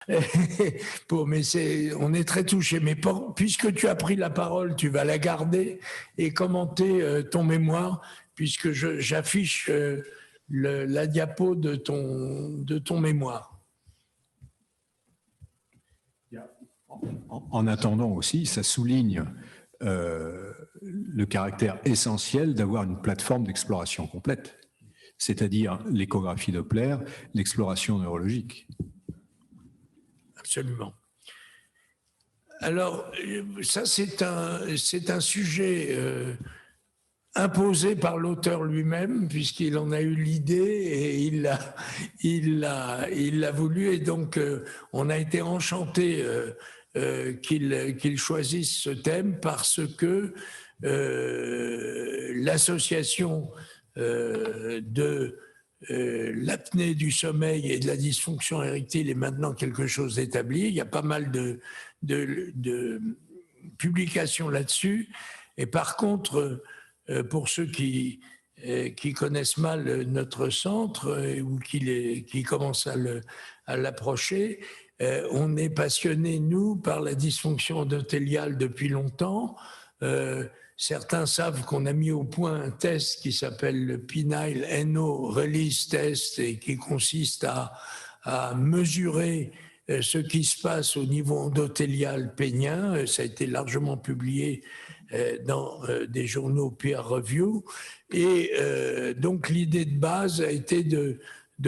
Mais on est très touché. Mais puisque tu as pris la parole, tu vas la garder et commenter ton mémoire, puisque j'affiche la diapo de ton mémoire. En attendant aussi, ça souligne le caractère essentiel d'avoir une plateforme d'exploration complète, c'est-à-dire l'échographie Doppler, l'exploration neurologique. Absolument. Alors, ça, c'est un sujet imposé par l'auteur lui-même, puisqu'il en a eu l'idée et il l'a voulu. Et donc, on a été enchanté qu'il choisisse ce thème parce que l'association de l'apnée du sommeil et de la dysfonction érectile est maintenant quelque chose d'établi. Il y a pas mal de publications là-dessus. Et par contre, pour ceux qui connaissent mal notre centre ou qui commencent à l'approcher, on est passionné, nous, par la dysfonction endothéliale depuis longtemps. Certains savent qu'on a mis au point un test qui s'appelle le Penile NO Release Test et qui consiste à mesurer ce qui se passe au niveau endothélial pénien. Ça a été largement publié dans des journaux peer review. Et donc l'idée de base a été de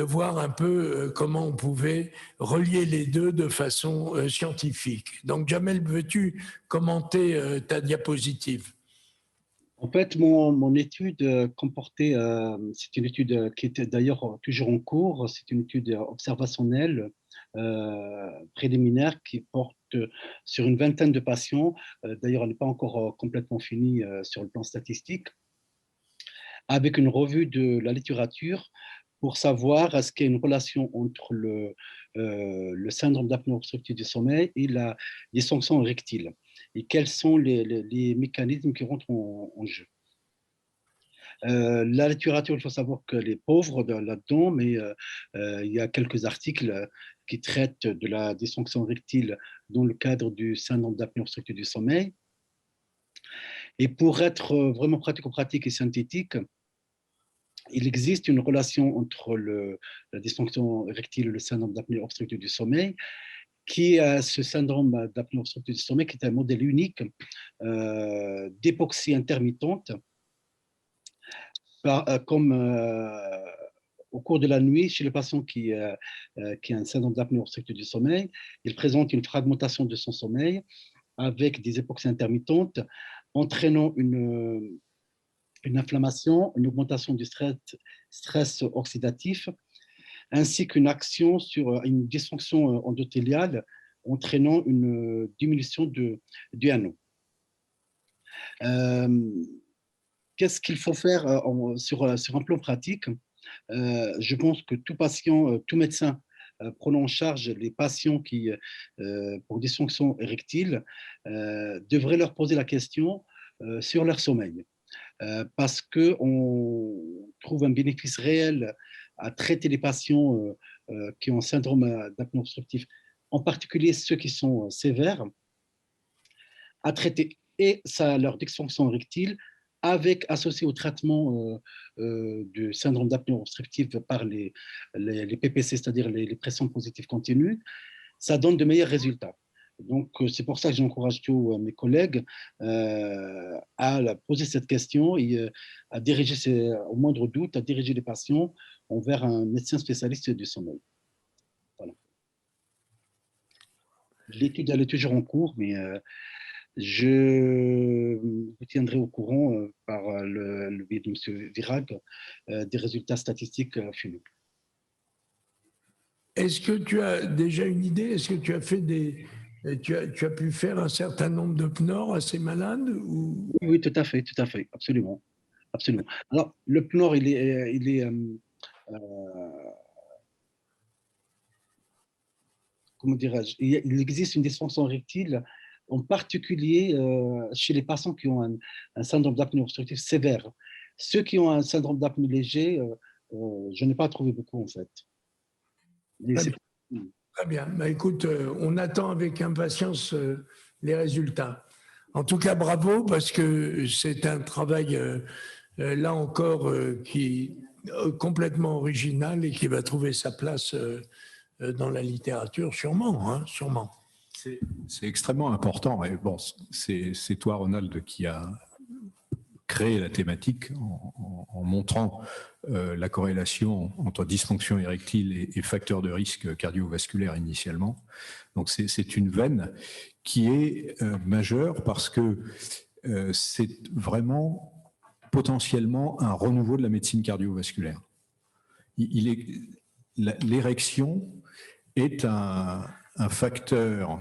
voir un peu comment on pouvait relier les deux de façon scientifique. Donc Jamel, veux-tu commenter ta diapositive ? En fait, mon étude comportait, c'est une étude qui était d'ailleurs toujours en cours, c'est une étude observationnelle préliminaire qui porte sur une vingtaine de patients. D'ailleurs, elle n'est pas encore complètement finie sur le plan statistique, avec une revue de la littérature pour savoir est-ce qu'il y a une relation entre le syndrome d'apnée obstructive du sommeil et la dysfonction érectile, et quels sont les mécanismes qui rentrent en jeu. La littérature, il faut savoir qu'elle est pauvre là-dedans, mais il y a quelques articles qui traitent de la dysfonction érectile dans le cadre du syndrome d'apnée obstructive du sommeil. Et pour être vraiment pratico-pratique et synthétique, il existe une relation entre la dysfonction érectile et le syndrome d'apnée obstructive du sommeil, qui est ce syndrome d'apnée obstructive du sommeil, qui est un modèle unique d'hypoxie intermittente, comme au cours de la nuit, chez le patient qui a un syndrome d'apnée obstructive du sommeil, il présente une fragmentation de son sommeil avec des hypoxies intermittentes, entraînant une inflammation, une augmentation du stress oxydatif, ainsi qu'une action sur une dysfonction endothéliale, entraînant une diminution du NO. Qu'est-ce qu'il faut faire sur un plan pratique? Je pense que tout patient, tout médecin prenant en charge les patients qui, pour dysfonction érectile, devrait leur poser la question sur leur sommeil. Parce qu'on trouve un bénéfice réel à traiter les patients qui ont un syndrome d'apnée obstructive, en particulier ceux qui sont sévères, à traiter et leur dysfonction érectile, avec associé au traitement du syndrome d'apnée obstructive par les PPC, c'est-à-dire les pressions positives continues, ça donne de meilleurs résultats. Donc, c'est pour ça que j'encourage tous mes collègues à poser cette question et à diriger, au moindre doute, à diriger les patients vers un médecin spécialiste du sommeil. Voilà. L'étude, elle est toujours en cours, mais je vous tiendrai au courant par le biais de M. Virag des résultats statistiques finaux. Est-ce que tu as déjà une idée? Est-ce que tu as fait tu as pu faire un certain nombre de PNOR à ces malades ou... Oui, tout à fait, absolument. Absolument. Alors, le PNOR, comment dirais-je, il existe une dysfonction érectile, en particulier chez les patients qui ont un syndrome d'apnée obstructive sévère. Ceux qui ont un syndrome d'apnée léger, je n'ai pas trouvé beaucoup en fait. Très bien. Bah, écoute, on attend avec impatience les résultats. En tout cas, bravo, parce que c'est un travail, là encore, qui est complètement original et qui va trouver sa place dans la littérature, sûrement, hein, sûrement. C'est extrêmement important. Et bon, c'est toi, Ronald, qui a créé la thématique en montrant la corrélation entre dysfonction érectile et facteurs de risque cardiovasculaire initialement. Donc c'est une veine qui est majeure parce que c'est vraiment potentiellement un renouveau de la médecine cardiovasculaire. L'érection est un facteur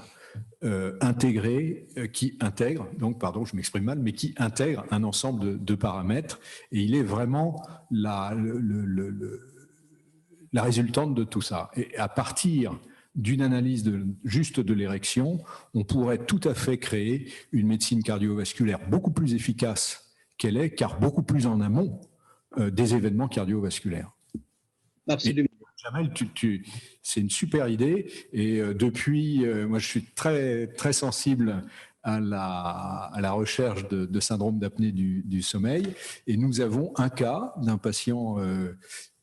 intégré qui intègre, donc pardon, je m'exprime mal, mais qui intègre un ensemble de paramètres, et il est vraiment la résultante de tout ça. Et à partir d'une analyse juste de l'érection, on pourrait tout à fait créer une médecine cardiovasculaire beaucoup plus efficace qu'elle est, car beaucoup plus en amont des événements cardiovasculaires. Absolument. Jamel, c'est une super idée. Et depuis, moi, je suis très, très sensible à la recherche de syndrome d'apnée du sommeil. Et nous avons un cas d'un patient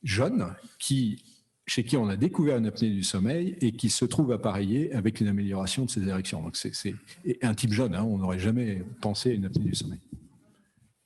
jeune chez qui on a découvert une apnée du sommeil et qui se trouve appareillé avec une amélioration de ses érections. Donc, c'est un type jeune, hein, on n'aurait jamais pensé à une apnée du sommeil.